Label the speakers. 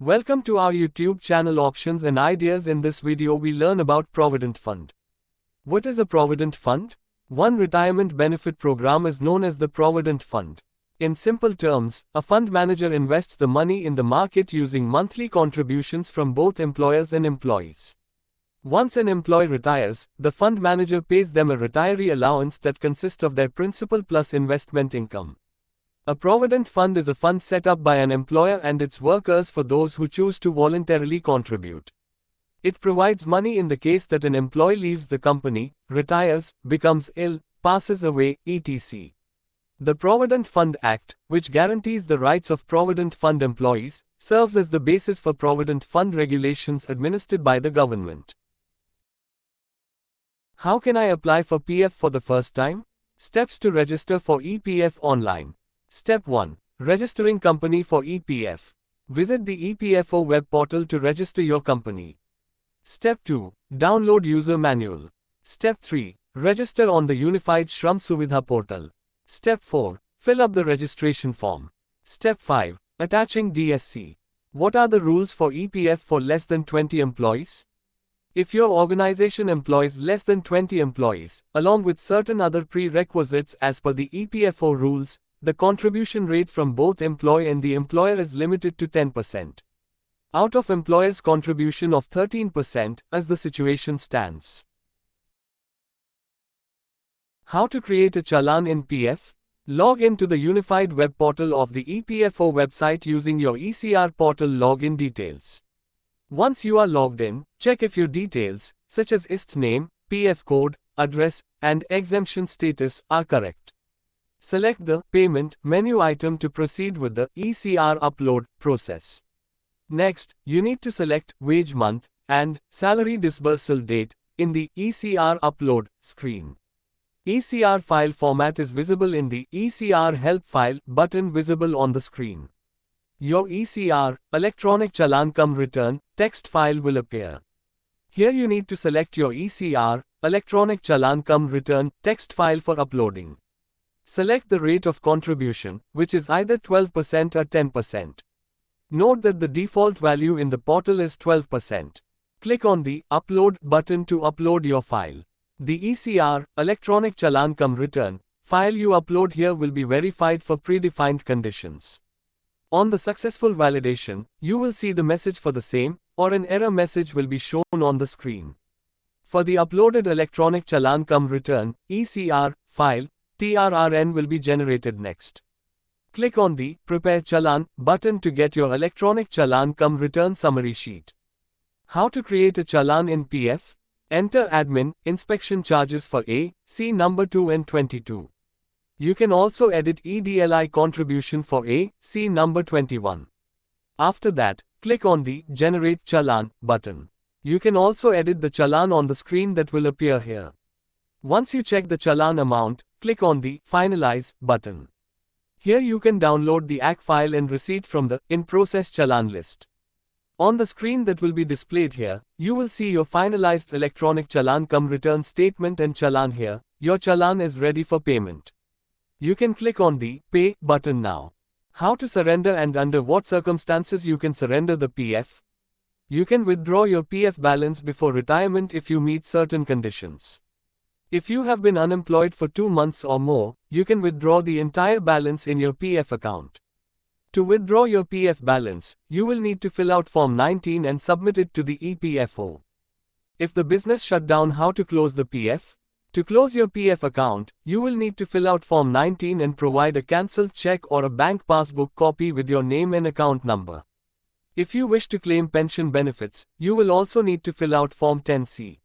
Speaker 1: Welcome to our YouTube channel Options and Ideas. In this video we learn about Provident Fund. What is a Provident Fund? One retirement benefit program is known as the Provident Fund. In simple terms, a fund manager invests the money in the market using monthly contributions from both employers and employees. Once an employee retires, the fund manager pays them a retiree allowance that consists of their principal plus investment income. A provident fund is a fund set up by an employer and its workers for those who choose to voluntarily contribute. It provides money in the case that an employee leaves the company, retires, becomes ill, passes away, etc. The Provident Fund Act, which guarantees the rights of Provident Fund employees, serves as the basis for Provident Fund regulations administered by the government. How can I apply for PF for the first time? Steps to register for EPF online. Step 1. Registering company for EPF. Visit the EPFO web portal to register your company. Step 2. Download user manual. Step 3. Register on the Unified Shram Suvidha portal. Step 4. Fill up the registration form. Step 5. Attaching DSC. What are the rules for EPF for less than 20 employees? If your organization employs less than 20 employees, along with certain other prerequisites as per the EPFO rules, the contribution rate from both employee and the employer is limited to 10%. Out of employer's contribution of 13% as the situation stands. How to create a challan in PF? Log in to the unified web portal of the EPFO website using your ECR portal login details. Once you are logged in, check if your details, such as IST name, PF code, address, and exemption status, are correct. Select the Payment menu item to proceed with the ECR upload process. Next, you need to select Wage Month and Salary Disbursal Date in the ECR upload screen. ECR file format is visible in the ECR Help File button visible on the screen. Your ECR, Electronic Challan Cum Return, text file will appear. Here you need to select your ECR, Electronic Challan Cum Return, text file for uploading. Select the rate of contribution, which is either 12% or 10%. Note that the default value in the portal is 12%. Click on the Upload button to upload your file. The ECR, Electronic Challan Cum Return, file you upload here will be verified for predefined conditions. On the successful validation, you will see the message for the same, or an error message will be shown on the screen. For the uploaded Electronic Challan Cum Return, ECR, file, TRRN will be generated next. Click on the Prepare Challan button to get your Electronic Challan Cum Return summary sheet. How to create a challan in PF? Enter admin, inspection charges for A, C number 2 and 22. You can also edit EDLI contribution for A, C number 21. After that, click on the Generate Challan button. You can also edit the challan on the screen that will appear here. Once you check the challan amount, click on the Finalize button. Here you can download the ACK file and receipt from the In Process Challan list. On the screen that will be displayed here, you will see your finalized Electronic Challan Cum Return statement and challan here. Your challan is ready for payment. You can click on the Pay button now. How to surrender and under what circumstances you can surrender the PF? You can withdraw your PF balance before retirement if you meet certain conditions. If you have been unemployed for 2 months or more, you can withdraw the entire balance in your PF account. To withdraw your PF balance, you will need to fill out Form 19 and submit it to the EPFO. If the business shut down, how to close the PF? To close your PF account, you will need to fill out Form 19 and provide a cancelled check or a bank passbook copy with your name and account number. If you wish to claim pension benefits, you will also need to fill out Form 10C.